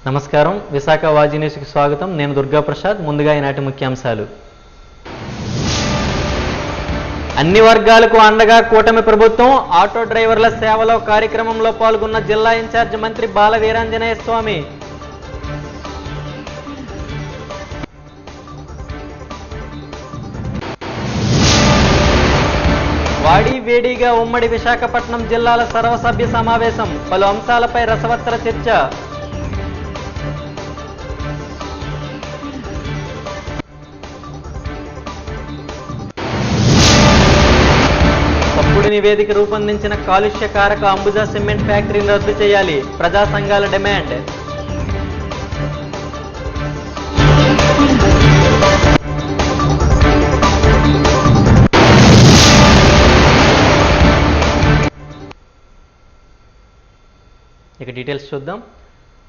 నమస్కారం. విశాఖ వాజీ న్యూస్కి స్వాగతం. నేను దుర్గా ప్రసాద్. ముందుగా ఈనాటి ముఖ్యాంశాలు. అన్ని వర్గాలకు అండగా కూటమి ప్రభుత్వం. ఆటో డ్రైవర్ల సేవలో కార్యక్రమంలో పాల్గొన్న జిల్లా ఇన్ఛార్జ్ మంత్రి బాల వీరాంజనేయ స్వామి. వాడి వేడిగా ఉమ్మడి విశాఖపట్నం జిల్లాల సర్వసభ్య సమావేశం. పలు అంశాలపై రసవత్తర చర్చ. తప్పుడు నివేదిక రూపొందించిన కాలుష్య కారక అంబుజా సిమెంట్ ఫ్యాక్టరీని రద్దు చేయాలి. ప్రజా సంఘాల డిమాండ్. ఇక డీటెయిల్స్ చూద్దాం.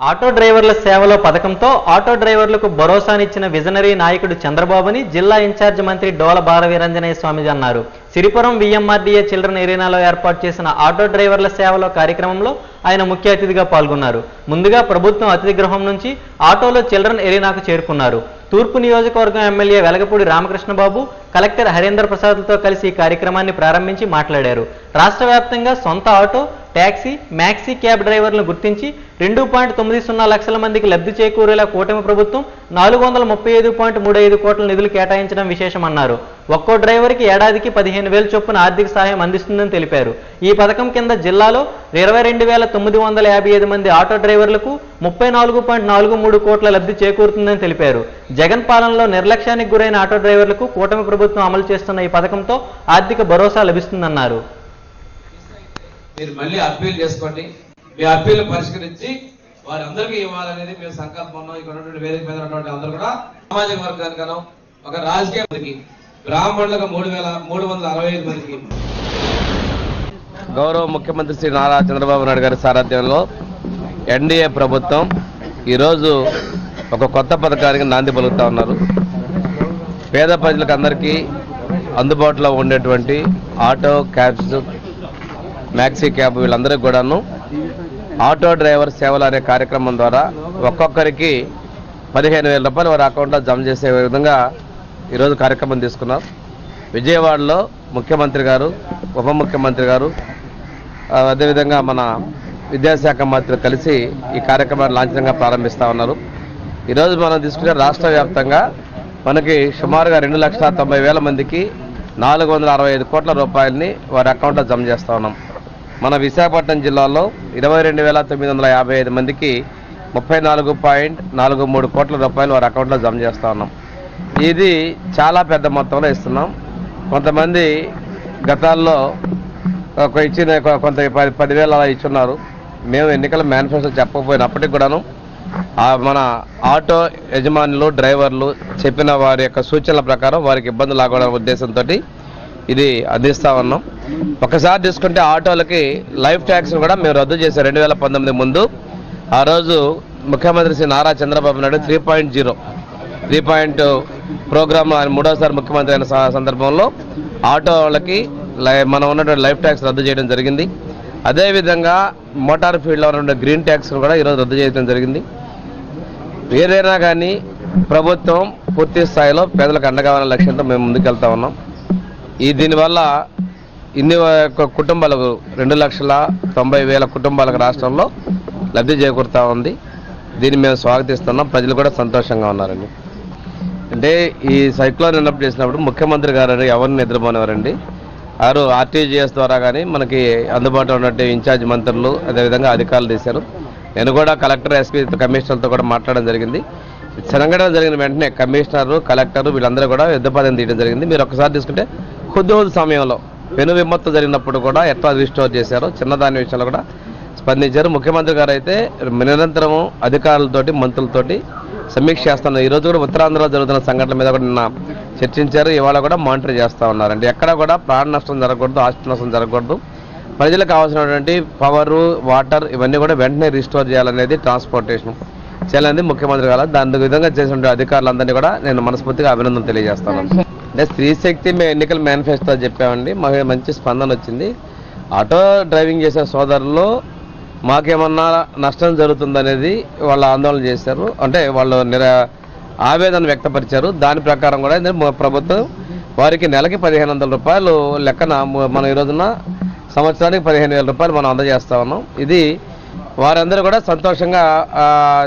ఆటో డ్రైవర్ల సేవలో పథకంతో ఆటో డ్రైవర్లకు భరోసానిచ్చిన విజనరీ నాయకుడు చంద్రబాబుని జిల్లా ఇన్ఛార్జ్ మంత్రి డోల బాల వీరాంజనేయ స్వామి అన్నారు. సిరిపురం విఎంఆర్డీఏ చిల్డ్రన్ ఎరీనాలో ఏర్పాటు చేసిన ఆటో డ్రైవర్ల సేవలో కార్యక్రమంలో ఆయన ముఖ్య అతిథిగా పాల్గొన్నారు. ముందుగా ప్రభుత్వం అతిథి గృహం నుంచి ఆటోలో చిల్డ్రన్ ఎరీనాకు చేరుకున్నారు. తూర్పు నియోజకవర్గం ఎమ్మెల్యే వెలగపూడి రామకృష్ణబాబు, కలెక్టర్ హరేంద్ర ప్రసాద్లతో కలిసి ఈ కార్యక్రమాన్ని ప్రారంభించి మాట్లాడారు. రాష్ట్ర వ్యాప్తంగా సొంత ఆటో, ట్యాక్సీ, మ్యాక్సీ క్యాబ్ డ్రైవర్లను గుర్తించి 2.90 లక్షల మందికి లబ్ధి చేకూరేలా కూటమి ప్రభుత్వం 435.35 కోట్ల నిధులు కేటాయించడం విశేషమన్నారు. ఒక్కో డ్రైవర్కి ఏడాదికి 15,000 చొప్పున ఆర్థిక సహాయం అందిస్తుందని తెలిపారు. ఈ పథకం కింద జిల్లాలో 22,955 మంది ఆటో డ్రైవర్లకు 34.43 కోట్ల లబ్ధి చేకూరుతుందని తెలిపారు. జగన్ పాలనలో నిర్లక్ష్యానికి గురైన ఆటో డ్రైవర్లకు కూటమి ప్రభుత్వం అమలు చేస్తున్న ఈ పథకంతో ఆర్థిక భరోసా లభిస్తుందన్నారు. మీరు మళ్ళీ అప్పీల్ చేసుకోండి. మీ అప్పీల్ పరిష్కరించి వారందరికీ ఇవ్వాలనేది మేము సంకల్పంలో ఇక్కడ ఉన్నటువంటి వేదిక మీద ఉన్నటువంటి అందరూ కూడా సామాజిక వర్గానికను ఒక రాజకీయ మందికి బ్రాహ్మణులకు 3,365 మందికి గౌరవ ముఖ్యమంత్రి శ్రీ నారా చంద్రబాబు నాయుడు గారి సారథ్యంలో ఎన్డీఏ ప్రభుత్వం ఈరోజు ఒక కొత్త పథకానికి నాంది పలుకుతా ఉన్నారు. పేద ప్రజలకు అందరికీ అందుబాటులో ఉండేటువంటి ఆటో, క్యాబ్స్, మ్యాక్సీ క్యాబ్ వీళ్ళందరికీ కూడాను ఆటో డ్రైవర్ సేవలు అనే కార్యక్రమం ద్వారా ఒక్కొక్కరికి 15,000 రూపాయలు వారి అకౌంట్లో జమ చేసే విధంగా ఈరోజు కార్యక్రమం తీసుకున్నాం. విజయవాడలో ముఖ్యమంత్రి గారు, ఉప ముఖ్యమంత్రి గారు, అదేవిధంగా మన విద్యాశాఖ మంత్రి కలిసి ఈ కార్యక్రమాన్ని లాంఛనంగా ప్రారంభిస్తూ ఉన్నారు. ఈరోజు మనం తీసుకునే రాష్ట్ర వ్యాప్తంగా మనకి సుమారుగా 2,90,000 మందికి 465 కోట్ల రూపాయలని వారి అకౌంట్లో జమ చేస్తూ ఉన్నాం. మన విశాఖపట్నం జిల్లాలో 22,955 మందికి 34.43 కోట్ల రూపాయలు వారి అకౌంట్లో జమ చేస్తూ ఉన్నాం. ఇది చాలా పెద్ద మొత్తంలో ఇస్తున్నాం. కొంతమంది గతాల్లో ఇచ్చిన కొంత 10,000 అలా ఇచ్చున్నారు. మేము ఎన్నికల మేనిఫెస్టో చెప్పకపోయినప్పటికీ కూడాను మన ఆటో యజమానులు, డ్రైవర్లు చెప్పిన వారి యొక్క సూచనల ప్రకారం వారికి ఇబ్బందులు రాకూడదనే ఉద్దేశంతో ఇది అందిస్తూ ఉన్నాం. ఒకసారి తీసుకుంటే ఆటోలకి లైఫ్ ట్యాక్స్ కూడా మేము రద్దు చేసాం 2019 ముందు. ఆ రోజు ముఖ్యమంత్రి శ్రీ నారా చంద్రబాబు నాయుడు 3.0 ప్రోగ్రామ్ ఆయన మూడోసారి ముఖ్యమంత్రి అయిన సందర్భంలో ఆటోలకి మనం ఉన్నటువంటి లైఫ్ ట్యాక్స్ రద్దు చేయడం జరిగింది. అదేవిధంగా మోటార్ ఫీల్డ్లో ఉన్న గ్రీన్ ట్యాక్స్ కూడా ఈరోజు రద్దు చేయడం జరిగింది. ఏదైనా కానీ ప్రభుత్వం పూర్తి స్థాయిలో పేదలకు అండగా ఉన్న లక్ష్యంతో మేము ముందుకెళ్తా ఉన్నాం. దీనివల్ల ఇన్ని కుటుంబాలకు 2,90,000 కుటుంబాలకు రాష్ట్రంలో లబ్ధి చేకూరుతూ ఉంది. దీన్ని మేము స్వాగతిస్తున్నాం. ప్రజలు కూడా సంతోషంగా ఉన్నారండి. అంటే ఈ సైక్లోన్ ఎన్నప్పుడు చేసినప్పుడు ముఖ్యమంత్రి గారు ఎవరిని నిద్రపోనివారండి. వారు ఆర్టీజీఎస్ ద్వారా కానీ మనకి అందుబాటులో ఉన్నట్టు ఇన్ఛార్జ్ మంత్రులు, అదేవిధంగా అధికారులు తీశారు. నేను కూడా కలెక్టర్, ఎస్పీ, కమిషనర్తో కూడా మాట్లాడడం జరిగింది. సంఘటన జరిగిన వెంటనే కమిషనరు, కలెక్టరు వీళ్ళందరూ కూడా యుద్ధపాదం తీయడం జరిగింది. మీరు ఒకసారి తీసుకుంటే కొద్ది సమయంలో పెను విపత్తు జరిగినప్పుడు కూడా ఎట్లా రిస్టోర్ చేశారో చిన్నదాని విషయంలో కూడా స్పందించారు. ముఖ్యమంత్రి గారు అయితే నిరంతరము అధికారులతోటి, మంత్రులతోటి సమీక్ష చేస్తున్నారు. ఈరోజు కూడా ఉత్తరాంధ్రలో జరుగుతున్న సంఘటనల మీద కూడా నిన్న చర్చించారు. ఇవాళ కూడా మానిటర్ చేస్తూ ఉన్నారు. అంటే ఎక్కడ కూడా ప్రాణ నష్టం జరగకూడదు, ఆస్తి నష్టం జరగకూడదు. ప్రజలకు కావాల్సినటువంటి పవరు, వాటర్ ఇవన్నీ కూడా వెంటనే రిస్టోర్ చేయాలనేది, ట్రాన్స్పోర్టేషన్ చేయాలనేది ముఖ్యమంత్రి గారు. దాని విధంగా చేసిన అధికారులందరినీ కూడా నేను మనస్ఫూర్తిగా అభినందన తెలియజేస్తాను. అంటే స్త్రీ శక్తి మేము ఎన్నికల మేనిఫెస్టో చెప్పామండి. మాకు మంచి స్పందన వచ్చింది. ఆటో డ్రైవింగ్ చేసే సోదరులు మాకేమన్నా నష్టం జరుగుతుందనేది వాళ్ళు ఆందోళన చేశారు. అంటే వాళ్ళు ఆవేదన వ్యక్తపరిచారు. దాని ప్రకారం కూడా ప్రభుత్వం వారికి నెలకి 1500 రూపాయలు లెక్కన మనం ఈ రోజున సంవత్సరానికి 15,000 రూపాయలు మనం అందజేస్తా ఉన్నాం. ఇది వారందరూ కూడా సంతోషంగా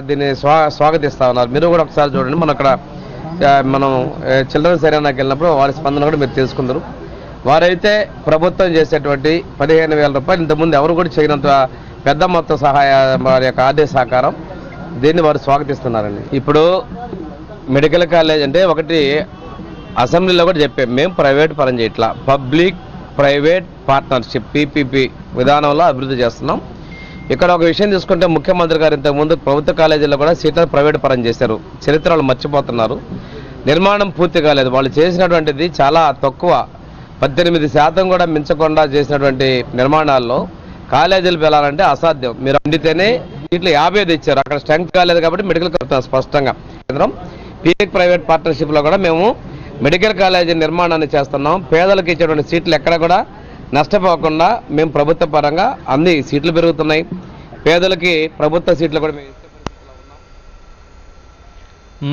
దీన్ని స్వాగతిస్తా ఉన్నారు. మీరు కూడా ఒకసారి చూడండి, మనం చిల్డ్రన్స్ ఏరియాకి వెళ్ళినప్పుడు వారి స్పందన కూడా మీరు తెలుసుకుందరు. వారైతే ప్రభుత్వం చేసేటువంటి 15,000 రూపాయలు ఇంతకుముందు ఎవరు కూడా చేయనంత పెద్ద మొత్తం వారి యొక్క ఆర్థిక సహకారం, దీన్ని వారు స్వాగతిస్తున్నారండి. ఇప్పుడు మెడికల్ కాలేజ్ అంటే ఒకటి అసెంబ్లీలో కూడా చెప్పాం, మేము ప్రైవేట్ పరం చేయట్లా, పబ్లిక్ ప్రైవేట్ పార్ట్నర్షిప్ PPP విధానంలో అభివృద్ధి చేస్తున్నాం. ఇక్కడ ఒక విషయం తీసుకుంటే ముఖ్యమంత్రి గారు ఇంతకుముందు ప్రభుత్వ కాలేజీల్లో కూడా సీట్లను ప్రైవేట్ పరం చేశారు. చరిత్ర వాళ్ళు మర్చిపోతున్నారు. నిర్మాణం పూర్తి కాలేదు. వాళ్ళు చేసినటువంటిది చాలా తక్కువ, 18% కూడా మించకుండా చేసినటువంటి నిర్మాణాల్లో కాలేజీలు వెళ్ళాలంటే అసాధ్యం. మీరు అండితేనే సీట్లు 50 ఇచ్చారు. అక్కడ స్ట్రెంగ్త్ కాలేదు కాబట్టి మెడికల్ కలుపుతాం స్పష్టంగా. కేంద్రం పబ్లిక్ ప్రైవేట్ పార్ట్నర్షిప్లో కూడా మేము మెడికల్ కాలేజీ నిర్మాణాన్ని చేస్తున్నాం. పేదలకు ఇచ్చేటువంటి సీట్లు ఎక్కడ కూడా నష్టపోకుండా మేము ప్రభుత్వ పరంగా అన్ని సీట్లు పెరుగుతున్నాయి. పేదలకి ప్రభుత్వ సీట్లు కూడా మేము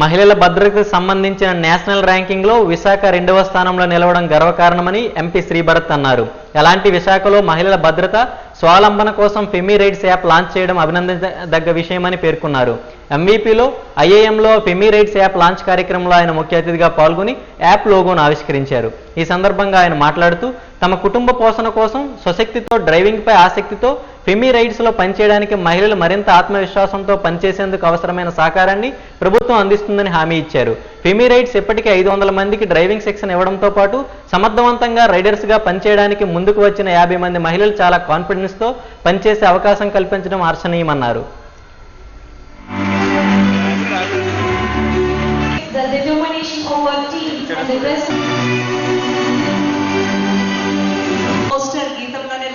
మహిళల భద్రతకు సంబంధించిన నేషనల్ ర్యాంకింగ్లో విశాఖ 2వ స్థానంలో నిలవడం గర్వకారణమని ఎంపీ శ్రీభరత్ అన్నారు. అలాంటి విశాఖలో మహిళల భద్రత స్వావలంబన కోసం ఫెమీ రైడ్స్ యాప్ లాంచ్ చేయడం అభినందించదగ్గ విషయమని పేర్కొన్నారు. ఎంవీపీలో ఐఏఎంలో ఫెమీ రైడ్స్ యాప్ లాంచ్ కార్యక్రమంలో ఆయన ముఖ్య అతిథిగా పాల్గొని యాప్ లోగోను ఆవిష్కరించారు. ఈ సందర్భంగా ఆయన మాట్లాడుతూ తమ కుటుంబ పోషణ కోసం స్వశక్తితో డ్రైవింగ్పై ఆసక్తితో ఫెమీ రైడ్స్లో పనిచేయడానికి మహిళలు మరింత ఆత్మవిశ్వాసంతో పనిచేసేందుకు అవసరమైన సహకారాన్ని ప్రభుత్వం అందిస్తుందని హామీ ఇచ్చారు. ఫెమీ రైడ్స్ ఇప్పటికే 500 మందికి డ్రైవింగ్ శిక్షణ ఇవ్వడంతో పాటు సమర్థవంతంగా రైడర్స్గా పనిచేయడానికి ముందుకు వచ్చిన 50 మంది మహిళలు చాలా కాన్ఫిడెన్స్తో పనిచేసే అవకాశం కల్పించడం హర్షణీయమన్నారు.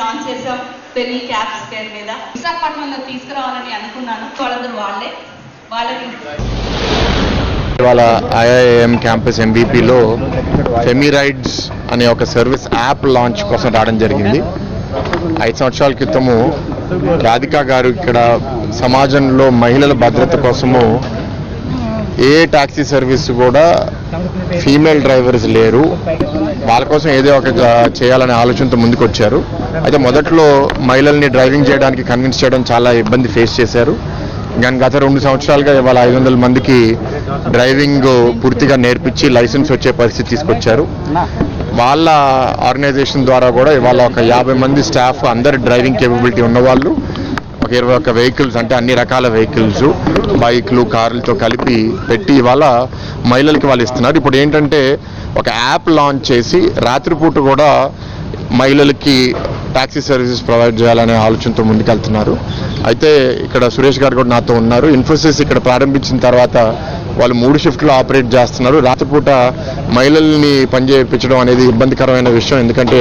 లాంచ్ చేసాం పెళ్లి క్యాప్స్ పేరు మీద. విశాఖపట్నంలో తీసుకురావాలని అనుకున్నాను. వాళ్ళందరూ వాళ్ళకి ఇవాళ ఐఐఎం క్యాంపస్ ఎంబీపీలో ఫెమీ రైడ్స్ అనే ఒక సర్వీస్ యాప్ లాంచ్ కోసం రావడం జరిగింది. 5 సంవత్సరాల క్రితము రాధికా గారు ఇక్కడ సమాజంలో మహిళల భద్రత కోసము ఏ టాక్సీ సర్వీస్ కూడా ఫీమేల్ డ్రైవర్స్ లేరు, వాళ్ళ కోసం ఏదో ఒక చేయాలనే ఆలోచనతో ముందుకు వచ్చారు. అయితే మొదట్లో మహిళల్ని డ్రైవింగ్ చేయడానికి కన్విన్స్ చేయడం చాలా ఇబ్బంది ఫేస్ చేశారు. కానీ గత 2 సంవత్సరాలుగా ఇవాళ 500 మందికి డ్రైవింగ్ పూర్తిగా నేర్పించి లైసెన్స్ వచ్చే పరిస్థితి తీసుకొచ్చారు. వాళ్ళ ఆర్గనైజేషన్ ద్వారా కూడా ఇవాళ ఒక 50 మంది స్టాఫ్, అందరు డ్రైవింగ్ కేపబిలిటీ ఉన్నవాళ్ళు, ఒక 21 వెహికల్స్, అంటే అన్ని రకాల వెహికల్స్, బైక్లు, కార్లతో కలిపి పెట్టి ఇవాళ మహిళలకి వాళ్ళు ఇస్తున్నారు. ఇప్పుడు ఏంటంటే ఒక యాప్ లాంచ్ చేసి రాత్రిపూట కూడా మహిళలకి టాక్సీ సర్వీసెస్ ప్రొవైడ్ చేయాలనే ఆలోచనతో ముందుకెళ్తున్నారు. అయితే ఇక్కడ సురేష్ గారు కూడా నాతో ఉన్నారు. ఇన్ఫోసిస్ ఇక్కడ ప్రారంభించిన తర్వాత వాళ్ళు 3 షిఫ్ట్లు ఆపరేట్ చేస్తున్నారు. రాత్రిపూట మహిళల్ని పనిచేయించడం అనేది ఇబ్బందికరమైన విషయం, ఎందుకంటే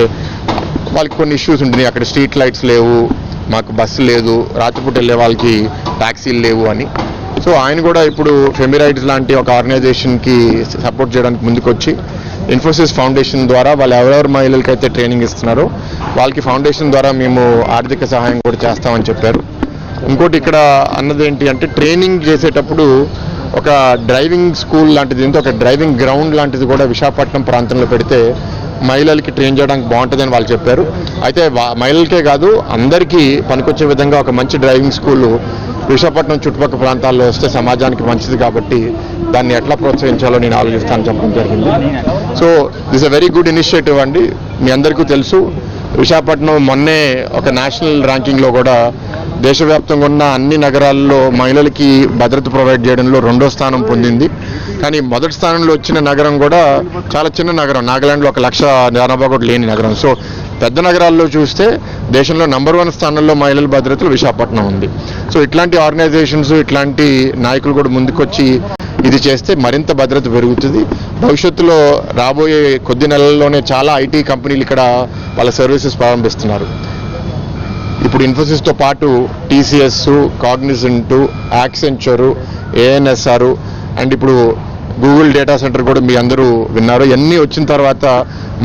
వాళ్ళకి కొన్ని ఇష్యూస్ ఉంటుంది. అక్కడ స్ట్రీట్ లైట్స్ లేవు, మాకు బస్సు లేదు, రాత్రిపూట వెళ్ళే వాళ్ళకి ట్యాక్సీలు లేవు అని. సో ఆయన కూడా ఇప్పుడు ఫెమీ రైడ్స్ లాంటి ఒక ఆర్గనైజేషన్కి సపోర్ట్ చేయడానికి ముందుకొచ్చి ఇన్ఫోసిస్ ఫౌండేషన్ ద్వారా వాళ్ళు ఎవరెవరు మహిళలకైతే ట్రైనింగ్ ఇస్తున్నారో వాళ్ళకి ఫౌండేషన్ ద్వారా మేము ఆర్థిక సహాయం కూడా చేస్తామని చెప్పారు. ఇంకోటి ఇక్కడ అన్నది ఏంటి అంటే ట్రైనింగ్ చేసేటప్పుడు ఒక డ్రైవింగ్ స్కూల్ లాంటిది, ఒక డ్రైవింగ్ గ్రౌండ్ లాంటిది కూడా విశాఖపట్నం ప్రాంతంలో పెడితే మహిళలకి ట్రైన్ చేయడానికి బాగుంటుందని వాళ్ళు చెప్పారు. అయితే మహిళలకే కాదు అందరికీ పనికొచ్చే విధంగా ఒక మంచి డ్రైవింగ్ స్కూల్ విశాఖపట్నం చుట్టుపక్కల ప్రాంతాల్లో వస్తే సమాజానికి మంచిది, కాబట్టి దాన్ని ఎట్లా ప్రోత్సహించాలో నేను ఆలోచిస్తానని చెప్పడం జరిగింది. So this a very good initiative అండి. మీ అందరికీ తెలుసు విశాఖపట్నం మొన్నే ఒక నేషనల్ ర్యాంకింగ్లో కూడా దేశవ్యాప్తంగా ఉన్న అన్ని నగరాల్లో మహిళలకి భద్రత ప్రొవైడ్ చేయడంలో 2వ స్థానం పొందింది. కానీ మొదటి స్థానంలో వచ్చిన నగరం కూడా చాలా చిన్న నగరం, నాగాలాండ్లో 1,00,000 జనాభా కూడా లేని నగరం. సో పెద్ద నగరాల్లో చూస్తే దేశంలో నంబర్ 1 స్థానంలో మహిళల భద్రతలో విశాఖపట్నం ఉంది. సో ఇట్లాంటి ఆర్గనైజేషన్స్, ఇట్లాంటి నాయకులు కూడా ముందుకొచ్చి ఇది చేస్తే మరింత భద్రత పెరుగుతుంది. భవిష్యత్తులో రాబోయే కొద్ది నెలల్లోనే చాలా ఐటీ కంపెనీలు ఇక్కడ వాళ్ళ సర్వీసెస్ ప్రారంభిస్తున్నారు. ఇప్పుడు ఇన్ఫోసిస్తో పాటు TCS, Cognizant, Accenture, ANSR and ఇప్పుడు గూగుల్ డేటా సెంటర్ కూడా మీ అందరూ విన్నారు. ఇవన్నీ వచ్చిన తర్వాత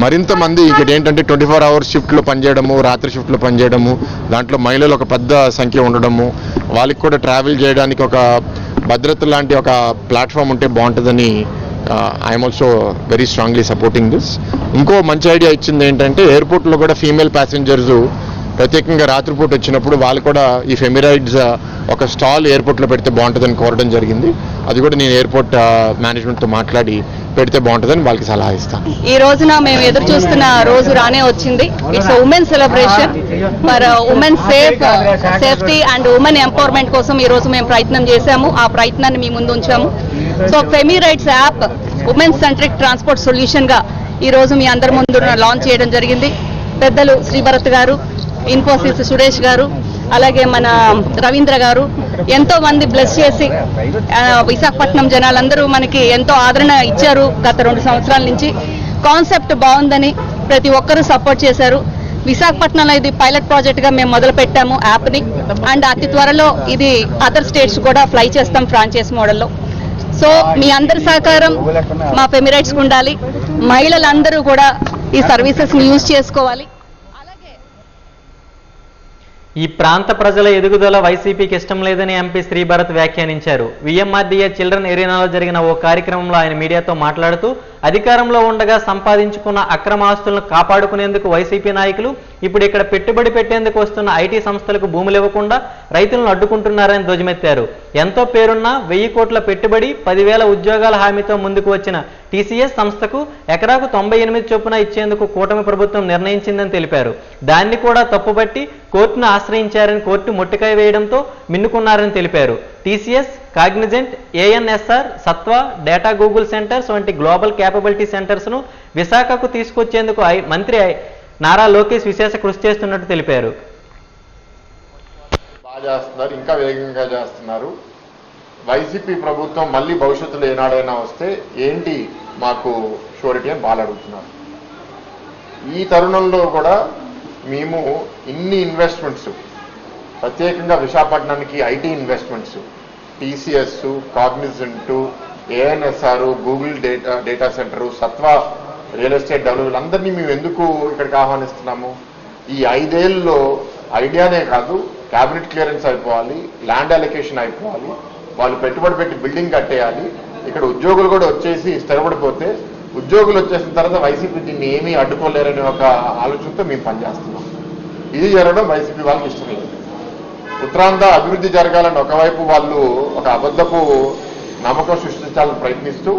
మరింత మంది ఇక్కడ ఏంటంటే 24 అవర్స్ షిఫ్ట్లో పనిచేయడము, రాత్రి షిఫ్ట్లో పనిచేయడము, దాంట్లో మహిళలు ఒక పెద్ద సంఖ్య ఉండడము, వాళ్ళకి కూడా ట్రావెల్ చేయడానికి ఒక భద్రత లాంటి ఒక ప్లాట్ఫామ్ ఉంటే బాగుంటుందని I'm also very strongly supporting this. ఇంకో మంచి ఐడియా ఇచ్చింది ఏంటంటే ఎయిర్పోర్ట్లో కూడా ఫీమేల్ ప్యాసింజర్స్ ప్రత్యేకంగా రాత్రిపూట వచ్చినప్పుడు వాళ్ళు కూడా ఈ ఫెమిరైడ్స్ ఒక స్టాల్ ఎయిర్పోర్ట్లో పెడితే బాగుంటుందని కోరడం జరిగింది. అది కూడా నేను ఎయిర్పోర్ట్ మేనేజ్మెంట్తో మాట్లాడి పెడితే బాగుంటుందని వాళ్ళకి సలహా ఇస్తాను. ఈ రోజున మేము ఎదురు చూస్తున్న రోజు రానే వచ్చింది. It's women celebration for women safety and women empowerment కోసం ఈ రోజు మేము ప్రయత్నం చేశాము. ఆ ప్రయత్నాన్ని మీ ముందు ఉంచాము. So ఫెమిరైడ్స్ app women centric transport solution గా ఈ రోజు మీ అందరి ముందు లాంచ్ చేయడం జరిగింది. పెద్దలు శ్రీభరత్ గారు, ఇన్ఫోసిస్ సురేష్ గారు, అలాగే మన రవీంద్ర గారు ఎంతో మంది బ్లెస్ చేసి విశాఖపట్నం జనాలందరూ మనకి ఎంతో ఆదరణ ఇచ్చారు. గత 2 సంవత్సరాల నుంచి కాన్సెప్ట్ బాగుందని ప్రతి ఒక్కరూ సపోర్ట్ చేశారు. విశాఖపట్నంలో ఇది పైలట్ ప్రాజెక్ట్ గా మేము మొదలు పెట్టాము యాప్ని. అండ్ అతి త్వరలో ఇది అదర్ స్టేట్స్ కూడా ఫ్లై చేస్తాం ఫ్రాంచైజ్ మోడల్లో. సో మీ అందరి సహకారం మా ఫెమిరైట్స్కి ఉండాలి. మహిళలందరూ కూడా ఈ సర్వీసెస్ని యూజ్ చేసుకోవాలి. ఈ ప్రాంత ప్రజల ఎదుగుదల వైసీపీకి ఇష్టం లేదని ఎంపీ శ్రీభరత్ వ్యాఖ్యానించారు. విఎంఆర్డీఏ చిల్డ్రన్ ఎరీనాలో జరిగిన ఓ కార్యక్రమంలో ఆయన మీడియాతో మాట్లాడుతూ అధికారంలో ఉండగా సంపాదించుకున్న అక్రమ ఆస్తులను కాపాడుకునేందుకు వైసీపీ నాయకులు ఇప్పుడు ఇక్కడ పెట్టుబడి పెట్టేందుకు వస్తున్న ఐటీ సంస్థలకు భూములు ఇవ్వకుండా రైతులను అడ్డుకుంటున్నారని ధ్వజమెత్తారు. ఎంతో పేరున్న 1000 కోట్ల పెట్టుబడి 10,000 ఉద్యోగాల హామీతో ముందుకు వచ్చిన టీసీఎస్ సంస్థకు ఎకరాకు 98 చొప్పున ఇచ్చేందుకు కూటమి ప్రభుత్వం నిర్ణయించిందని తెలిపారు. దాన్ని కూడా తప్పుపట్టి కోర్టును ఆశ్రయించారని కోర్టు మొట్టికాయ వేయడంతో మిన్నుకున్నారని తెలిపారు. TCS, Cognizant, ANSR, Sattva, data Google centers వంటి గ్లోబల్ క్యాపబిలిటీ సెంటర్స్ను విశాఖకు తీసుకొచ్చేందుకు మంత్రి నారా లోకేష్ విశేష కృషి చేస్తున్నట్టు తెలిపారు. బాగా చేస్తున్నారు, ఇంకా వేగంగా చేస్తున్నారు. వైసీపీ ప్రభుత్వం మళ్ళీ భవిష్యత్తులో ఏనాడైనా వస్తే ఏంటి మాకు షూరిటీ అని వాళ్ళు అడుగుతున్నారు. ఈ తరుణంలో కూడా మేము ఇన్ని ఇన్వెస్ట్మెంట్స్ ప్రత్యేకంగా విశాఖపట్నానికి IT investments, TCS, Cognizant, ANSR, Google data center, Sattva real estate development అందరినీ మేము ఎందుకు ఇక్కడికి ఆహ్వానిస్తున్నాము? ఈ 5 ఏళ్ళలో ఐడియానే కాదు, క్యాబినెట్ క్లియరెన్స్ అయిపోవాలి, ల్యాండ్ అలొకేషన్ అయిపోవాలి, వాళ్ళు పెట్టుబడి పెట్టి బిల్డింగ్ కట్టేయాలి, ఇక్కడ ఉద్యోగులు కూడా వచ్చేసి స్థిరపడిపోతే ఉద్యోగులు వచ్చేసిన తర్వాత వైసీపీ దీన్ని ఏమీ అడ్డుకోలేరనే ఒక ఆలోచనతో మేము పనిచేస్తున్నాం. ఇది జరగడం వైసీపీ వాళ్ళకి ఇష్టం లేదు. ఉత్తరాంధ్ర అభివృద్ధి జరగాలని ఒకవైపు వాళ్ళు ఒక అబద్ధపు నమ్మకం సృష్టించాలని ప్రయత్నిస్తూ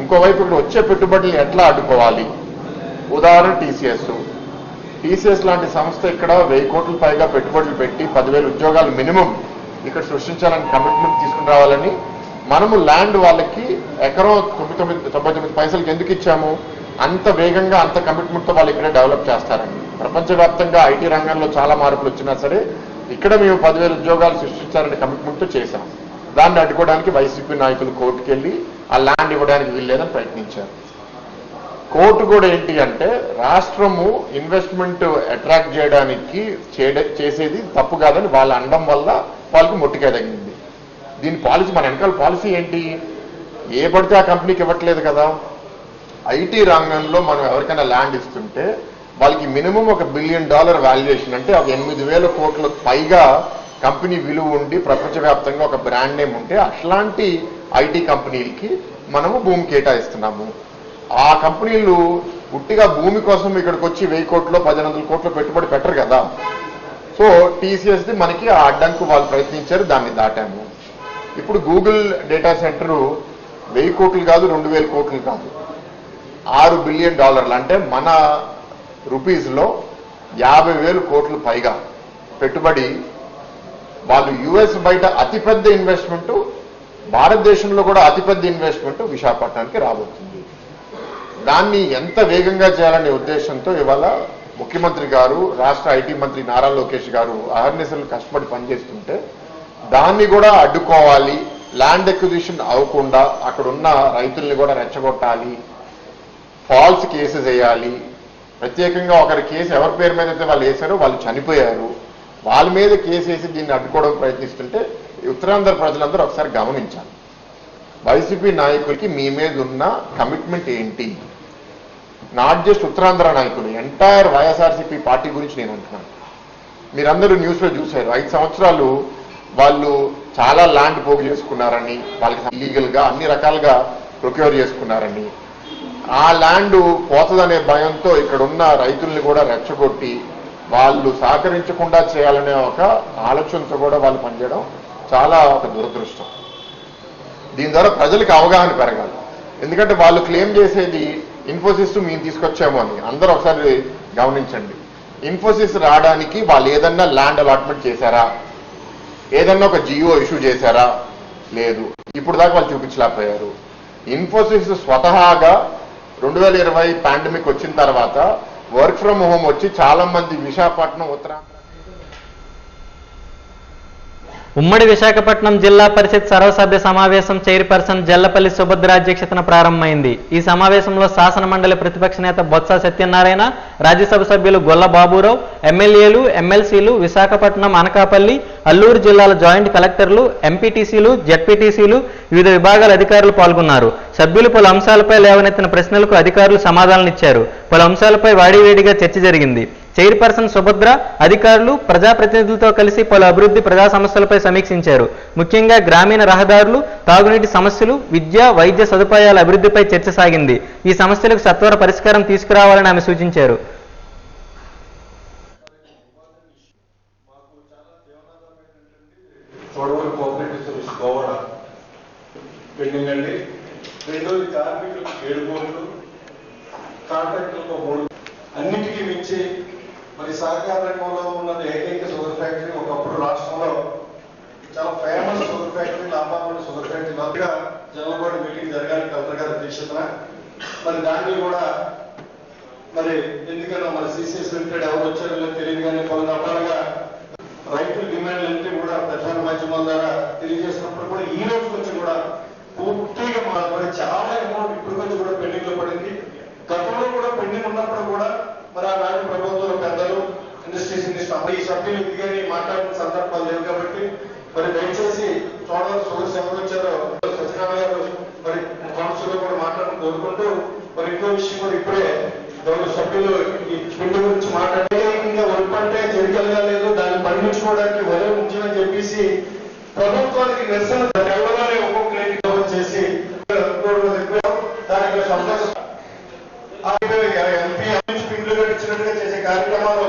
ఇంకోవైపు ఇక్కడ వచ్చే పెట్టుబడులు ఎట్లా అడ్డుకోవాలి? ఉదాహరణ టీసీఎస్ లాంటి సంస్థ ఇక్కడ 1000 కోట్ల పైగా పెట్టుబడులు పెట్టి 10,000 ఉద్యోగాలు మినిమం ఇక్కడ సృష్టించాలని కమిట్మెంట్ తీసుకుని రావాలని మనము ల్యాండ్ వాళ్ళకి ఎకరం 99 పైసలకి ఎందుకు ఇచ్చాము? అంత వేగంగా అంత కమిట్మెంట్తో వాళ్ళు ఇక్కడే డెవలప్ చేస్తారని. ప్రపంచవ్యాప్తంగా ఐటీ రంగంలో చాలా మార్పులు వచ్చినా సరే ఇక్కడ మేము 10,000 ఉద్యోగాలు సృష్టించాలనే కమిట్మెంట్తో చేశాం. దాన్ని అడ్డుకోవడానికి వైసీపీ నాయకులు కోర్టుకు వెళ్ళి ఆ ల్యాండ్ ఇవ్వడానికి వీల్లేదని ప్రయత్నించారు. కోర్టు కూడా ఏంటి అంటే రాష్ట్రము ఇన్వెస్ట్మెంట్ అట్రాక్ట్ చేయడానికి చేసేది తప్పు కాదని వాళ్ళు అనడం వల్ల వాళ్ళకి మొట్టికాయ తగిలింది. దీని పాలసీ, మన వెనకాల పాలసీ ఏంటి? ఏ పడితే ఆ కంపెనీకి ఇవ్వట్లేదు కదా. ఐటీ రంగంలో మనం ఎవరికైనా ల్యాండ్ ఇస్తుంటే వాళ్ళకి మినిమం $1 బిలియన్ వాల్యుయేషన్ అంటే ఒక 8,000 కోట్ల పైగా కంపెనీ విలువ ఉండి ప్రపంచవ్యాప్తంగా ఒక బ్రాండ్ నేమ్ ఉంటే అట్లాంటి ఐటీ కంపెనీలకి మనము భూమి కేటాయిస్తున్నాము. ఆ కంపెనీలు ఉట్టిగా భూమి కోసం ఇక్కడికి వచ్చి 1000 కోట్లు 1,100 కోట్లు పెట్టుబడి పెట్టరు కదా. సో టీసీఎస్ది మనకి ఆ అడ్డంకు వాళ్ళు ప్రయత్నించారు, దాన్ని దాటాము. ఇప్పుడు గూగుల్ డేటా సెంటర్ 1000 కోట్లు కాదు, 2,000 కోట్లు కాదు, $6 బిలియన్ అంటే మన రూపీస్లో 50,000 కోట్లు పైగా పెట్టుబడి. వాళ్ళు యుఎస్ బయట అతిపెద్ద ఇన్వెస్ట్మెంట్, భారతదేశంలో కూడా అతిపెద్ద ఇన్వెస్ట్మెంట్ విశాఖపట్నానికి రాబోతుంది. దాన్ని ఎంత వేగంగా చేయాలనే ఉద్దేశంతో ఇవాళ ముఖ్యమంత్రి గారు, రాష్ట్ర ఐటీ మంత్రి నారా లోకేష్ గారు అహర్నిశలు కష్టపడి పనిచేస్తుంటే దాన్ని కూడా అడ్డుకోవాలి, ల్యాండ్ ఎక్విజిషన్ అవ్వకుండా అక్కడున్న రైతుల్ని కూడా రెచ్చగొట్టాలి, ఫాల్స్ కేసెస్ వేయాలి. ప్రత్యేకంగా ఒకరి కేసు ఎవరి పేరు మీద అయితే వాళ్ళు వేశారో వాళ్ళు చనిపోయారు, వాళ్ళ మీద కేసు వేసి దీన్ని అడ్డుకోవడం ప్రయత్నిస్తుంటే ఉత్తరాంధ్ర ప్రజలందరూ ఒకసారి గమనించాలి. వైసీపీ నాయకులకి మీ మీద ఉన్న కమిట్మెంట్ ఏంటి? నాట్ జస్ట్ ఉత్తరాంధ్ర నాయకులు, ఎంటైర్ వైఎస్ఆర్సీపీ పార్టీ గురించి నేను అంటున్నాను. మీరందరూ న్యూస్లో చూశారు, 5 సంవత్సరాలు వాళ్ళు చాలా ల్యాండ్ పోగు చేసుకున్నారని, వాళ్ళకి ఇల్లీగల్గా అన్ని రకాలుగా ప్రొక్యూర్ చేసుకున్నారని, ఆ ల్యాండ్ పోతుందనే భయంతో ఇక్కడ ఉన్న రైతుల్ని కూడా రెచ్చగొట్టి వాళ్ళు సహకరించకుండా చేయాలనే ఒక ఆలోచనతో కూడా వాళ్ళు పనిచేయడం చాలా ఒక దురదృష్టం. దీని ద్వారా ప్రజలకు అవగాహన పెరగాలి. ఎందుకంటే వాళ్ళు క్లెయిమ్ చేసేది ఇన్ఫోసిస్ మేము తీసుకొచ్చాము అని. అందరూ ఒకసారి గమనించండి, ఇన్ఫోసిస్ రావడానికి వాళ్ళు ఏదన్నా ల్యాండ్ అలాట్మెంట్ చేశారా, ఏదన్నా ఒక జియో ఇష్యూ చేశారా? లేదు. ఇప్పుడు దాకా వాళ్ళు చూపించలేకపోయారు. ఇన్ఫోసిస్ స్వతహాగా 2020 పాండమిక్ వచ్చిన తర్వాత వర్క్ ఫ్రమ్ హోమ్ వచ్చి చాలా మంది విశాఖపట్నం, ఉత్తరాంధ్ర. ఉమ్మడి విశాఖపట్నం జిల్లా పరిషత్ సర్వసభ్య సమావేశం చైర్పర్సన్ జల్లపల్లి సుభద్ర అధ్యక్షతన ప్రారంభమైంది. ఈ సమావేశంలో శాసన మండలి ప్రతిపక్ష నేత బొత్స సత్యనారాయణ, రాజ్యసభ సభ్యులు గొల్ల బాబురావు, ఎమ్మెల్యేలు, ఎమ్మెల్సీలు, విశాఖపట్నం, అనకాపల్లి, అల్లూరు జిల్లాల జాయింట్ కలెక్టర్లు, ఎంపీటీసీలు, జెడ్పీటీసీలు, వివిధ విభాగాల అధికారులు పాల్గొన్నారు. సభ్యులు పలు అంశాలపై లేవనెత్తిన ప్రశ్నలకు అధికారులు సమాధానాలిచ్చారు. పలు అంశాలపై వాడివేడిగా చర్చ జరిగింది. చైర్పర్సన్ సుభద్ర, అధికారులు, ప్రజాప్రతినిధులతో కలిసి పలు అభివృద్ధి ప్రజా సమస్యలపై సమీక్షించారు. ముఖ్యంగా గ్రామీణ రహదారులు, తాగునీటి సమస్యలు, విద్య, వైద్య సదుపాయాల అభివృద్ధిపై చర్చ సాగింది. ఈ సమస్యలకు సత్వర పరిష్కారం తీసుకురావాలని ఆమె సూచించారు. అన్నిటికీ మించి మరి సహకార రంగంలో ఉన్నది ఏకైక షుగర్ ఫ్యాక్టరీ. ఒకప్పుడు రాష్ట్రంలో చాలా famous sugar factory Labhapalli sugar factory లోపల జనరల్ మీటింగ్ జరగాలి కలెక్టర్ గారి అధ్యక్షతన. మరి దాన్ని కూడా మరి ఎందుకన్నా మరి సిసిఎస్ లిమిటెడ్ ఎవరు వచ్చారో తెలియదు, కానీ పలు రకాలుగా రైతుల డిమాండ్లన్నీ కూడా ప్రధాన మాధ్యమాల ద్వారా తెలియజేసినప్పుడు కూడా ఈ రోజు నుంచి కూడా పూర్తిగా మరి చాలా అమౌంట్ ఇప్పుడు వచ్చి కూడా పెండింగ్ లో పడింది. గతంలో కూడా పెండింగ్ ఉన్నప్పుడు కూడా మరి ఆనాటి ప్రభుత్వంలో పెద్దలు ఇండస్ట్రీస్ ఈ సభ్యులు ఇదిగాని మాట్లాడిన సందర్భాలు లేవు. కాబట్టి మరి దయచేసి చూడాలి షుగర్ ఎవరు వచ్చారో సత్యనారాయణ గారు మరి కౌన్సిల్లో కూడా మాట్లాడడం కోరుకుంటూ, మరి ఇంకో విషయం కూడా ఇప్పుడే గౌరవ సభ్యులు ఈ పిండి గురించి మాట్లాడే ఒప్పంటే జరిగలుగా లేదు, దాన్ని పండించుకోవడానికి వరే ఉంచమని చెప్పేసి ప్రభుత్వానికి నిరసన నెలలోనే ఒక్కొక్క రేటు చేసి దానికి సంతోషం ఎంపీ పిండ్లు కట్టించినట్టుగా చేసే కార్యక్రమాలు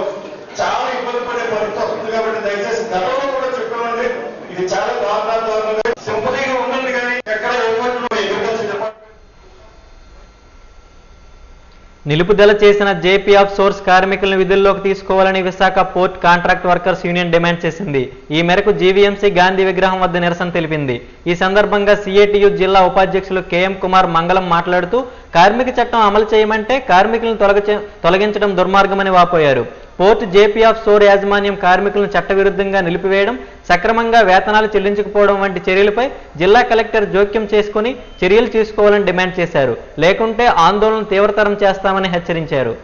చాలా ఇబ్బంది పడే పరిస్థితి వస్తుంది. కాబట్టి దయచేసి గతంలో కూడా చెప్పామండి, ఇది చాలా దారుణంగా సింపతిగా ఉండండి, కానీ ఎక్కడ నిలుపుదల చేసిన జేపీ ఆఫ్ సోర్స్ కార్మికులను విధుల్లోకి తీసుకోవాలని Visakha port contract workers union demand చేసింది. ఈ మేరకు జీవీఎంసీ గాంధీ విగ్రహం వద్ద నిరసన తెలిపింది. ఈ సందర్భంగా సిఐటియు జిల్లా ఉపాధ్యక్షులు కెఎం కుమార్ మంగళం మాట్లాడుతూ కార్మిక చట్టం అమలు చేయమంటే కార్మికులను తొలగించడం దుర్మార్గమని వాపోయారు. పోర్ట్ జేపీ ఆఫ్ సోర్ యాజమాన్యం కార్మికులను చట్టవిరుద్ధంగా నిలిపివేయడం, సక్రమంగా వేతనాలు చెల్లించకపోవడం వంటి చర్యలపై జిల్లా కలెక్టర్ జోక్యం చేసుకుని చర్యలు తీసుకోవాలని డిమాండ్ చేశారు. లేకుంటే ఆందోళన తీవ్రతరం చేస్తామని హెచ్చరించారు.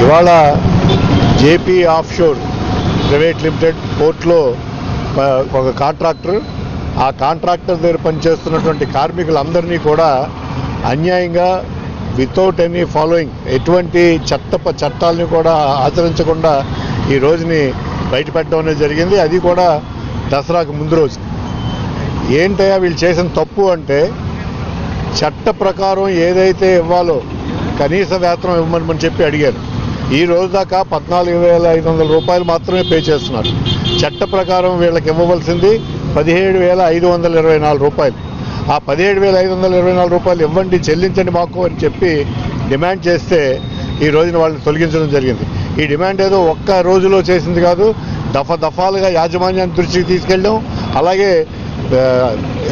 ఇవాళ జేపీ ఆఫ్షోర్ ప్రైవేట్ లిమిటెడ్ పోర్ట్లో ఒక కాంట్రాక్టర్, ఆ కాంట్రాక్టర్ దగ్గర పనిచేస్తున్నటువంటి కార్మికులందరినీ కూడా అన్యాయంగా వితౌట్ ఎనీ ఫాలోయింగ్, ఎటువంటి చట్టాలని కూడా ఆచరించకుండా ఈ రోజుని బయటపెట్టడం అనేది జరిగింది. అది కూడా దసరాకు ముందు రోజు. ఏంటయ్యా వీళ్ళు చేసిన తప్పు అంటే, చట్ట ప్రకారం ఏదైతే ఇవ్వాలో కనీస వేతనం ఇవ్వమని చెప్పి అడిగారు. ఈ రోజు దాకా 14,500 రూపాయలు మాత్రమే పే చేస్తున్నారు. చట్ట ప్రకారం వీళ్ళకి ఇవ్వవలసింది 17,524 రూపాయలు. ఆ 17,524 రూపాయలు ఇవ్వండి, చెల్లించండి మాకు అని చెప్పి డిమాండ్ చేస్తే ఈ రోజున వాళ్ళని తొలగించడం జరిగింది. ఈ డిమాండ్ ఏదో ఒక్క రోజులో చేసింది కాదు, దఫాలుగా యాజమాన్యాన్ని దృష్టికి తీసుకెళ్ళాం, అలాగే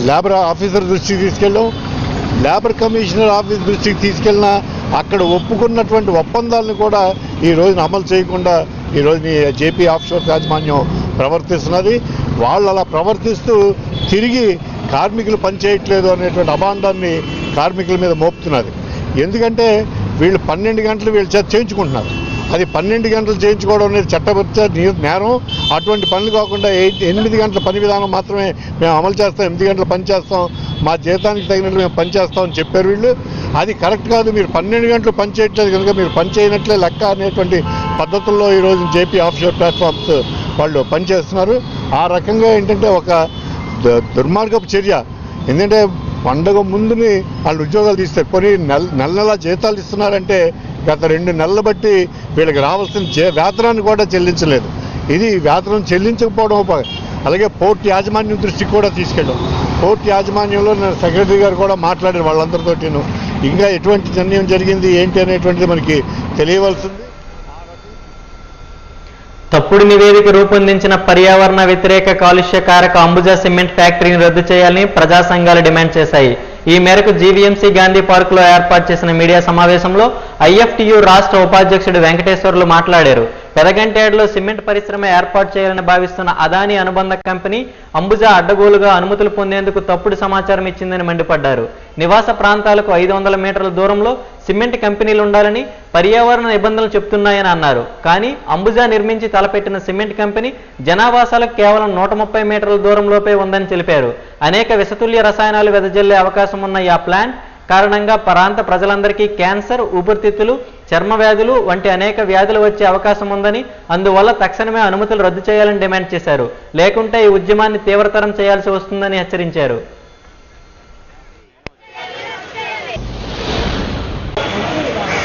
లేబర్ ఆఫీసర్ దృష్టికి తీసుకెళ్ళాం, లేబర్ కమిషనర్ ఆఫీస్ దృష్టికి తీసుకెళ్ళినా అక్కడ ఒప్పుకున్నటువంటి ఒప్పందాలను కూడా ఈ రోజున అమలు చేయకుండా ఈ రోజు జేపీ ఆఫ్షోర్ యాజమాన్యం ప్రవర్తిస్తున్నది. వాళ్ళు అలా ప్రవర్తిస్తూ తిరిగి కార్మికులు పనిచేయట్లేదు అనేటువంటి అభాండాన్ని కార్మికుల మీద మోపుతున్నది. ఎందుకంటే వీళ్ళు 12 గంటలు వీళ్ళు చేయించుకుంటున్నారు. అది 12 గంటలు చేయించుకోవడం అనేది చట్టబద్ధ నేరం. అటువంటి పనులు కాకుండా 8 గంటల పని విధానం మాత్రమే మేము అమలు చేస్తాం, 8 గంటలు పని చేస్తాం, మా జీతానికి తగినట్లు మేము పని చేస్తామని చెప్పారు వీళ్ళు. అది కరెక్ట్ కాదు. మీరు 12 గంటలు పని చేయట్లేదు కనుక మీరు పని చేయనట్లే లెక్క అనేటువంటి పద్ధతుల్లో ఈరోజు జేపీ ఆఫ్షోర్ ప్లాట్ఫామ్స్ వాళ్ళు పనిచేస్తున్నారు. ఆ రకంగా ఏంటంటే ఒక దుర్మార్గపు చర్య. ఎందుకంటే పండగ ముందుని వాళ్ళు ఉద్యోగాలు తీస్తారు, కొన్ని నెల జీతాలు ఇస్తున్నారంటే గత 2 నెలలు బట్టి వీళ్ళకి రావాల్సిన వేతనాన్ని కూడా చెల్లించలేదు. ఇది వేతనం చెల్లించకపోవడం. అలాగే పోర్ట్ యాజమాన్యం దృష్టికి కూడా తీసుకెళ్ళాం. పోర్ట్ యాజమాన్యంలో సెక్రటరీ గారు కూడా మాట్లాడారు వాళ్ళందరితోటిను. ఇంకా ఎటువంటి నిర్ణయం జరిగింది ఏంటి అనేటువంటిది మనకి తెలియవలసింది. తప్పుడు నివేదిక రూపొందించిన పర్యావరణ వ్యతిరేక కాలుష్యకారక అంబుజా సిమెంట్ ఫ్యాక్టరీని రద్దు చేయాలని ప్రజా సంఘాలు డిమాండ్ చేశాయి. ఈ మేరకు జీవీఎంసీ గాంధీ పార్కులో ఏర్పాటు చేసిన మీడియా సమావేశంలో ఐఎఫ్టియు రాష్ట్ర ఉపాధ్యక్షుడు వెంకటేశ్వర్లు మాట్లాడారు. పెదగంటేడులో సిమెంట్ పరిశ్రమ ఏర్పాటు చేయాలని భావిస్తున్న అదానీ అనుబంధ కంపెనీ అంబుజా అడ్డగోలుగా అనుమతులు పొందేందుకు తప్పుడు సమాచారం ఇచ్చిందని మండిపడ్డారు. నివాస ప్రాంతాలకు 500 మీటర్ల దూరంలో సిమెంట్ కంపెనీలు ఉండాలని పర్యావరణ నిబంధనలు చెప్తున్నాయని అన్నారు. కానీ అంబుజా నిర్మించి తలపెట్టిన సిమెంట్ కంపెనీ జనావాసాలకు కేవలం 130 మీటర్ల దూరంలోపే ఉందని తెలిపారు. అనేక విషతుల్య రసాయనాలు వెదజల్లే అవకాశం ఉన్న ఈ ప్లాంట్ కారణంగా ప్రాంత ప్రజలందరికీ క్యాన్సర్, ఊపిరితిత్తులు, చర్మ వ్యాధులు వంటి అనేక వ్యాధులు వచ్చే అవకాశం ఉందని, అందువల్ల తక్షణమే అనుమతులు రద్దు చేయాలని డిమాండ్ చేశారు. లేకుంటే ఈ ఉద్యమాన్ని తీవ్రతరం చేయాల్సి వస్తుందని హెచ్చరించారు.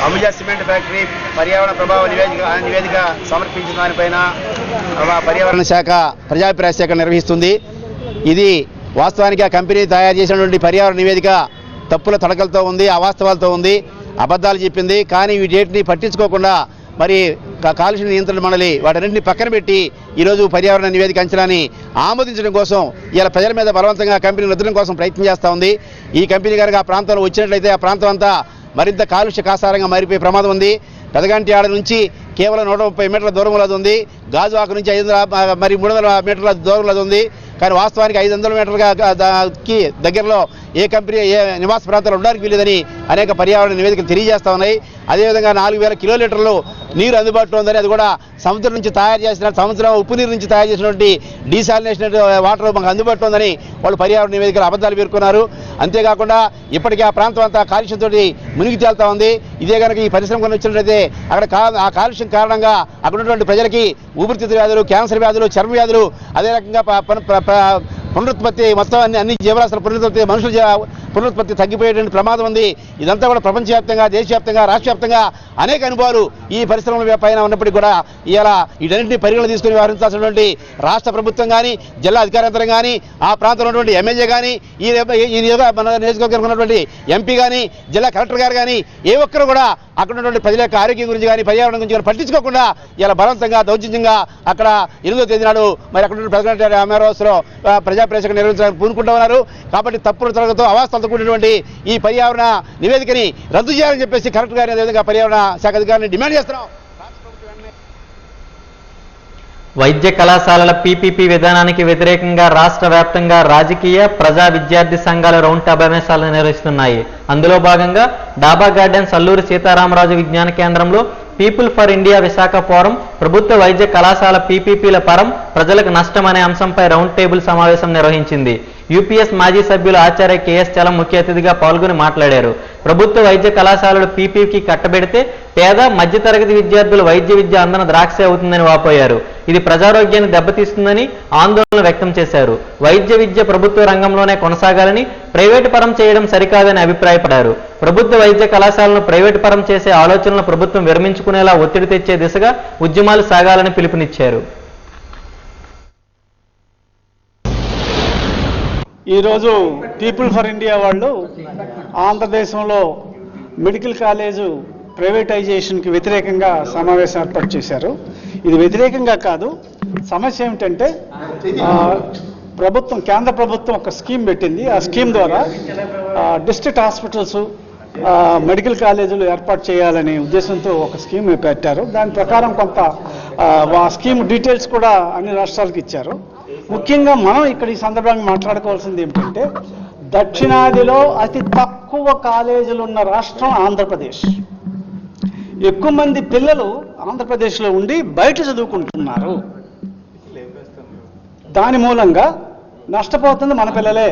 అంబుజా సిమెంట్ ఫ్యాక్టరీ పర్యావరణ ప్రభావ నివేదిక సమర్పించిన దానిపైన పర్యావరణ శాఖ ప్రజాభిప్రాయ సేకరణ నిర్వహిస్తుంది. ఇది వాస్తవానికి ఆ కంపెనీ తయారు చేసినటువంటి పర్యావరణ నివేదిక తప్పుల తడకలతో ఉంది, అవాస్తవాలతో ఉంది, అబద్ధాలు చెప్పింది. కానీ వీటిని పట్టించుకోకుండా మరి కాలుష్య నియంత్రణ మండలి వాటన్నింటినీ పక్కన పెట్టి ఈరోజు పర్యావరణ నివేదిక అంచనాని ఆమోదించడం కోసం ఇలా ప్రజల మీద బలవంతంగా కంపెనీ రుద్దడం కోసం ప్రయత్నం చేస్తూ ఉంది. ఈ కంపెనీ కనుక ఆ ప్రాంతంలో వచ్చినట్లయితే ఆ ప్రాంతం అంతా మరింత కాలుష్య కాసారంగా మారిపోయే ప్రమాదం ఉంది. పెదగంట్యాడ నుంచి కేవలం 130 మీటర్ల దూరంలో అది ఉంది. గాజు ఆకు నుంచి 500 మరి 300 మీటర్ల దూరంలో అది ఉంది. కానీ వాస్తవానికి 500 మీటర్లకి దగ్గరలో ఏ కంపెనీ ఏ నివాస ప్రాంతాలు ఉండడానికి వీలేదని అనేక పర్యావరణ నివేదికలు తెలియజేస్తా ఉన్నాయి. అదేవిధంగా 4000 కిలోలీటర్లు నీరు అందుబాటులో ఉందని, అది కూడా సముద్రం నుంచి తయారు చేసిన ఉప్పు నీరు నుంచి తయారు చేసినటువంటి డీసాలినేషన్ వాటర్ మనకు అందుబాటులో ఉందని వాళ్ళు పర్యావరణ నివేదికలు అబద్ధాలు పేర్కొన్నారు. అంతేకాకుండా ఇప్పటికీ ఆ ప్రాంతం అంతా కాలుష్యంతో మునిగి తేలుతా ఉంది. ఇదే కనుక ఈ పరిశ్రమ కొని వచ్చినట్లయితే అక్కడ ఆ కాలుష్యం కారణంగా అక్కడ ఉన్నటువంటి ప్రజలకి ఊపిరితిత్తుల వ్యాధులు, క్యాన్సర్ వ్యాధులు, చర్మ వ్యాధులు, అదే రకంగా పునరుత్పత్తి మొత్తం అన్ని జీవరాశుల పునరుత్పత్తి, మనుషుల పునరుత్పత్తి తగ్గిపోయేటువంటి ప్రమాదం ఉంది. ఇదంతా కూడా ప్రపంచవ్యాప్తంగా, దేశవ్యాప్తంగా, రాష్ట్రవ్యాప్తంగా అనేక అనుభవాలు ఈ పరిశ్రమల పైన ఉన్నప్పటికీ కూడా ఇలా వీటన్నింటినీ పరిగణన తీసుకుని వ్యవహరించాల్సినటువంటి రాష్ట్ర ప్రభుత్వం కానీ, జిల్లా అధికారంతరం కానీ, ఆ ప్రాంతంలో ఉన్నటువంటి ఎమ్మెల్యే కానీ, మన నియోజకవర్గంలో ఉన్నటువంటి ఎంపీ కానీ, జిల్లా కలెక్టర్ గారు కానీ ఏ ఒక్కరు కూడా అక్కడ ఉన్నటువంటి ప్రజల యొక్క ఆరోగ్యం గురించి కానీ, పర్యావరణం గురించి కానీ పట్టించుకోకుండా ఇలా బలవంతంగా, దౌర్జన్యంగా అక్కడ 8వ తేదీ నాడు మరి అక్కడ ప్రెసిడెంట్ అమరావతిలో ప్రజాప్రేక్షకు నిర్వహించడానికి పూనుకుంటూ ఉన్నారు. కాబట్టి తప్పుడు తరగతితో అవాస్తవాలతో కూడినటువంటి ఈ పర్యావరణ నివేదికని రద్దు చేయాలని చెప్పేసి కలెక్టర్ గారిని, అదేవిధంగా పర్యావరణ శాఖ అధికారిని డిమాండ్ చేస్తున్నాం. వైద్య కళాశాలల పీపీపీ విధానానికి వ్యతిరేకంగా రాష్ట్ర వ్యాప్తంగా రాజకీయ, ప్రజా, విద్యార్థి సంఘాల రౌండ్ సమావేశాలు నిర్వహిస్తున్నాయి. అందులో భాగంగా డాబా గార్డెన్స్ అల్లూరి సీతారామరాజు విజ్ఞాన కేంద్రంలో people for India Visakha forum ప్రభుత్వ వైద్య కళాశాల పీపీపీల పరం ప్రజలకు నష్టం అనే అంశంపై రౌండ్ టేబుల్ సమావేశం నిర్వహించింది. యూపీఎస్ మాజీ సభ్యులు ఆచార్య కేఎస్ చలం ముఖ్య అతిథిగా పాల్గొని మాట్లాడారు. ప్రభుత్వ వైద్య కళాశాలలు పీపీకి కట్టబెడితే పేద, మధ్యతరగతి విద్యార్థులు వైద్య విద్య అందన ద్రాక్షే అవుతుందని వాపోయారు. ఇది ప్రజారోగ్యాన్ని దెబ్బతీస్తుందని ఆందోళన వ్యక్తం చేశారు. వైద్య విద్య ప్రభుత్వ రంగంలోనే కొనసాగాలని, ప్రైవేటు పరం చేయడం సరికాదని అభిప్రాయపడ్డారు. ప్రభుత్వ వైద్య కళాశాలను ప్రైవేటు పరం చేసే ఆలోచనలు ప్రభుత్వం విరమించుకునేలా ఒత్తిడి తెచ్చే దిశగా ఉద్యమాలు సాగాలని పిలుపునిచ్చారు. ఈరోజు పీపుల్ ఫర్ ఇండియా వాళ్ళు ఆంధ్రదేశంలో మెడికల్ కాలేజు ప్రైవేటైజేషన్కి వ్యతిరేకంగా సమావేశం ఏర్పాటు చేశారు. ఇది వ్యతిరేకంగా కాదు, సమస్య ఏమిటంటే ప్రభుత్వం, కేంద్ర ప్రభుత్వం ఒక స్కీమ్ పెట్టింది. ఆ స్కీమ్ ద్వారా డిస్ట్రిక్ట్ హాస్పిటల్స్, మెడికల్ కాలేజీలు ఏర్పాటు చేయాలనే ఉద్దేశంతో ఒక స్కీమ్ పెట్టారు. దాని ప్రకారం కొంత ఆ స్కీమ్ డీటెయిల్స్ కూడా అన్ని రాష్ట్రాలకు ఇచ్చారు. ముఖ్యంగా మనం ఇక్కడ ఈ సందర్భంగా మాట్లాడుకోవాల్సింది ఏమిటంటే, దక్షిణాదిలో అతి తక్కువ కాలేజీలు ఉన్న రాష్ట్రం ఆంధ్రప్రదేశ్. ఎక్కువ మంది పిల్లలు ఆంధ్రప్రదేశ్లో ఉండి బయట చదువుకుంటున్నారు. దాని మూలంగా నష్టపోతుంది మన పిల్లలే.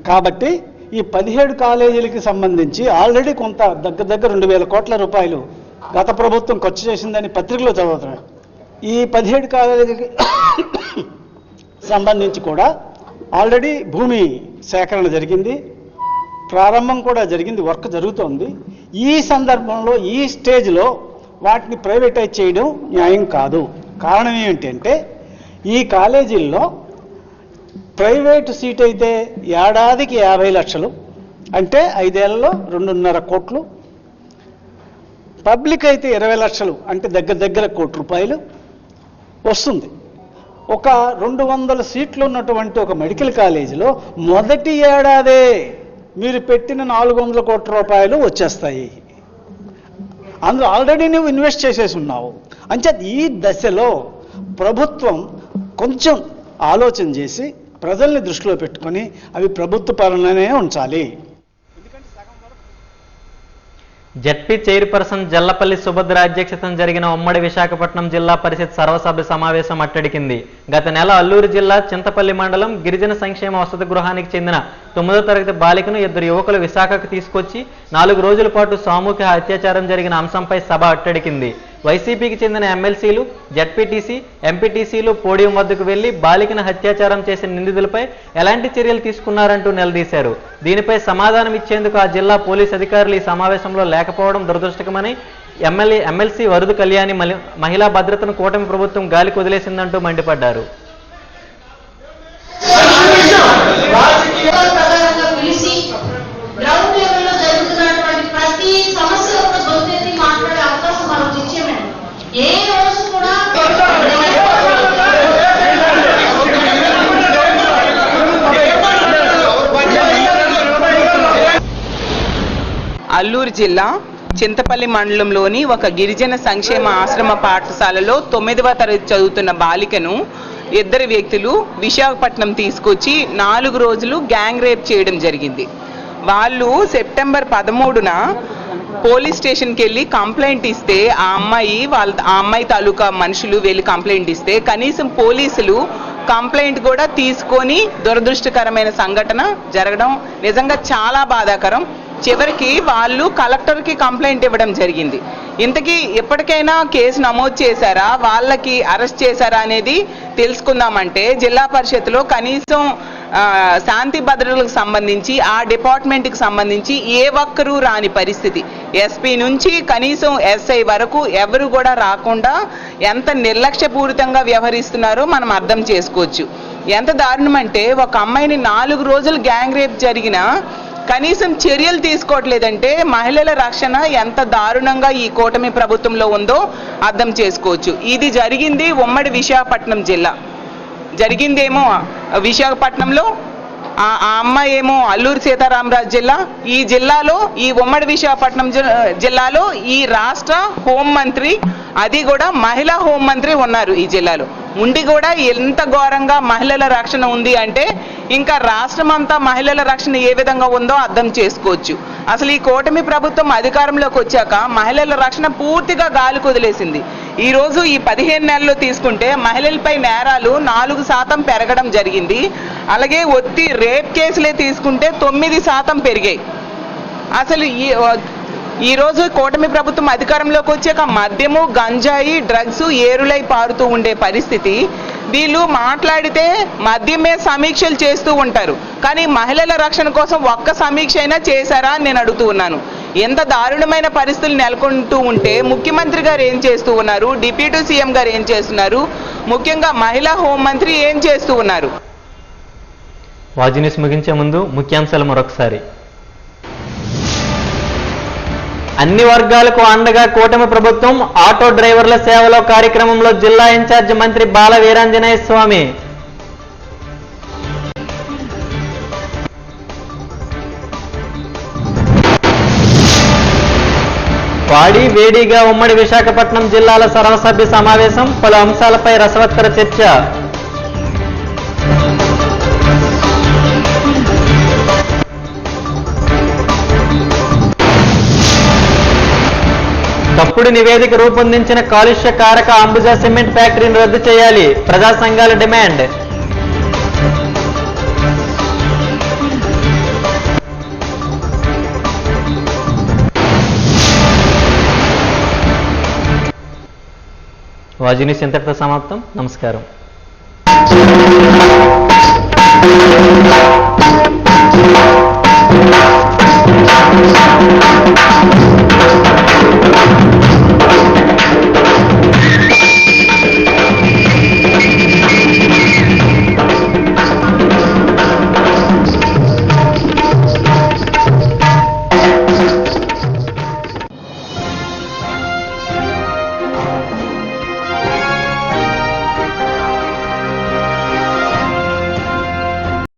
కాబట్టి ఈ 17 కాలేజీలకి సంబంధించి ఆల్రెడీ కొంత దగ్గర 2,000 కోట్ల రూపాయలు గత ప్రభుత్వం ఖర్చు చేసిందని పత్రికలో చదువుతున్నాయి. ఈ 17 కాలేజీలకి సంబంధించి కూడా ఆల్రెడీ భూమి సేకరణ జరిగింది, ప్రారంభం కూడా జరిగింది, వర్క్ జరుగుతోంది. ఈ సందర్భంలో ఈ స్టేజ్లో వాటిని ప్రైవేటైజ్ చేయడం న్యాయం కాదు. కారణం ఏమిటంటే, ఈ కాలేజీల్లో ప్రైవేటు సీట్ అయితే ఏడాదికి 50 లక్షలు, అంటే 5 ఏళ్లలో 2.5 కోట్లు. పబ్లిక్ అయితే 20 లక్షలు, అంటే దగ్గర 1 కోటి రూపాయలు వస్తుంది. ఒక 200 సీట్లు ఉన్నటువంటి ఒక మెడికల్ కాలేజీలో మొదటి ఏడాదే మీరు పెట్టిన 400 కోట్ల రూపాయలు వచ్చేస్తాయి. అందులో ఆల్రెడీ నువ్వు ఇన్వెస్ట్ చేసేసి ఉన్నావు. అంచేత ఈ దశలో ప్రభుత్వం కొంచెం ఆలోచన చేసి ప్రజల్ని దృష్టిలో పెట్టుకొని అవి ప్రభుత్వ పరంగానే ఉంచాలి. జెడ్పీ చైర్పర్సన్ జల్లపల్లి సుభద్ర అధ్యక్షతన జరిగిన ఉమ్మడి విశాఖపట్నం జిల్లా పరిషత్ సర్వసభ్య సమావేశం అట్టడికింది. గత నెల అల్లూరు జిల్లా చింతపల్లి మండలం గిరిజన సంక్షేమ వసతి గృహానికి చెందిన 9వ తరగతి బాలికను 2 యువకులు విశాఖకు తీసుకొచ్చి 4 రోజుల పాటు సామూహిక అత్యాచారం జరిగిన అంశంపై సభ అట్టడికింది. వైసీపీకి చెందిన ఎమ్మెల్సీలు, జెడ్పీటీసీ, ఎంపీటీసీలు పోడియం వద్దకు వెళ్లి బాలికను అత్యాచారం చేసిన నిందితులపై ఎలాంటి చర్యలు తీసుకున్నారంటూ నిలదీశారు. దీనిపై సమాధానం ఇచ్చేందుకు ఆ జిల్లా పోలీసు అధికారులు ఈ సమావేశంలో లేకపోవడం దురదృష్టకమని ఎమ్మెల్సీ వరుదు కళ్యాణి మహిళా భద్రతను కూటమి ప్రభుత్వం గాలికి వదిలేసిందంటూ మండిపడ్డారు. అల్లూరు జిల్లా చింతపల్లి మండలంలోని ఒక గిరిజన సంక్షేమ ఆశ్రమ పాఠశాలలో 9వ తరగతి చదువుతున్న బాలికను 2 వ్యక్తులు విశాఖపట్నం తీసుకొచ్చి 4 రోజులు గ్యాంగ్ రేప్ చేయడం జరిగింది. వాళ్ళు సెప్టెంబర్ 13న పోలీస్ స్టేషన్కి వెళ్ళి కంప్లైంట్ ఇస్తే ఆ అమ్మాయి తాలూకా మనుషులు వెళ్ళి కంప్లైంట్ ఇస్తే కనీసం పోలీసులు కంప్లైంట్ కూడా తీసుకొని దురదృష్టకరమైన సంఘటన జరగడం నిజంగా చాలా బాధాకరం. చివరికి వాళ్ళు కలెక్టర్కి కంప్లైంట్ ఇవ్వడం జరిగింది. ఇంతకీ ఎప్పటికైనా కేసు నమోదు చేశారా, వాళ్ళకి అరెస్ట్ చేశారా అనేది తెలుసుకుందామంటే జిల్లా పరిషత్లో కనీసం శాంతి భద్రతలకు సంబంధించి ఆ డిపార్ట్మెంట్కి సంబంధించి ఏ ఒక్కరూ రాని పరిస్థితి. ఎస్పీ నుంచి కనీసం ఎస్ఐ వరకు ఎవరు కూడా రాకుండా ఎంత నిర్లక్ష్యపూరితంగా వ్యవహరిస్తున్నారో మనం అర్థం చేసుకోవచ్చు. ఎంత దారుణం అంటే, ఒక అమ్మాయిని 4 రోజులు గ్యాంగ్ రేప్ జరిగిన కనీసం చర్యలు తీసుకోవట్లేదంటే మహిళల రక్షణ ఎంత దారుణంగా ఈ కూటమి ప్రభుత్వంలో ఉందో అర్థం చేసుకోవచ్చు. ఇది జరిగింది ఉమ్మడి విశాఖపట్నం జిల్లా. జరిగిందేమో విశాఖపట్నంలో, ఆ అమ్మాయి ఏమో అల్లూరు సీతారామరాజు జిల్లా. ఈ జిల్లాలో, ఈ ఉమ్మడి విశాఖపట్నం జిల్లాలో ఈ రాష్ట్ర హోంమంత్రి, అది కూడా మహిళా హోంమంత్రి ఉన్నారు ఈ జిల్లాలో. ఉండి కూడా ఎంత ఘోరంగా మహిళల రక్షణ ఉంది అంటే ఇంకా రాష్ట్రం అంతా మహిళల రక్షణ ఏ విధంగా ఉందో అర్థం చేసుకోవచ్చు. అసలు ఈ కూటమి ప్రభుత్వం అధికారంలోకి వచ్చాక మహిళల రక్షణ పూర్తిగా గాలికి వదిలేసింది. ఈరోజు ఈ 15 నెలల్లో తీసుకుంటే మహిళలపై నేరాలు 4% పెరగడం జరిగింది. అలాగే రేప్ కేసులే తీసుకుంటే 9% పెరిగాయి. అసలు ఈరోజు కూటమి ప్రభుత్వం అధికారంలోకి వచ్చాక మద్యము, గంజాయి, డ్రగ్స్ ఏరులై పారుతూ ఉండే పరిస్థితి. వీళ్ళు మాట్లాడితే మద్యమే సమీక్షలు చేస్తూ ఉంటారు, కానీ మహిళల రక్షణ కోసం ఒక్క సమీక్ష అయినా చేశారా అని నేను అడుగుతూ ఉన్నాను. ఎంత దారుణమైన పరిస్థితులు నెలకొంటూ ఉంటే ముఖ్యమంత్రి గారు ఏం చేస్తూ ఉన్నారు, డిప్యూటీ సీఎం గారు ఏం చేస్తున్నారు, ముఖ్యంగా మహిళా హోంమంత్రి ఏం చేస్తూ ఉన్నారు? వాజీ న్యూస్ ముగించే ముందు ముఖ్యాంశాలు మరొకసారి. అన్ని వర్గాలకు అండగా కూటమి ప్రభుత్వం ఆటో డ్రైవర్ల సేవలో కార్యక్రమంలో జిల్లా ఇన్ఛార్జ్ మంత్రి బాల వీరాంజనేయ స్వామి. వాడి వేడిగా ఉమ్మడి విశాఖపట్నం జిల్లాల సర్వసభ్య సమావేశం, పలు అంశాలపై రసవత్తర చర్చ. తప్పుడు నివేదిక రూపొందించిన కాలుష్య కారక అంబుజా సిమెంట్ ఫ్యాక్టరీని రద్దు చేయాలి, ప్రజా సంఘాల డిమాండ్. వాజీ న్యూస్ ఇంతటితో సమాప్తం. నమస్కారం.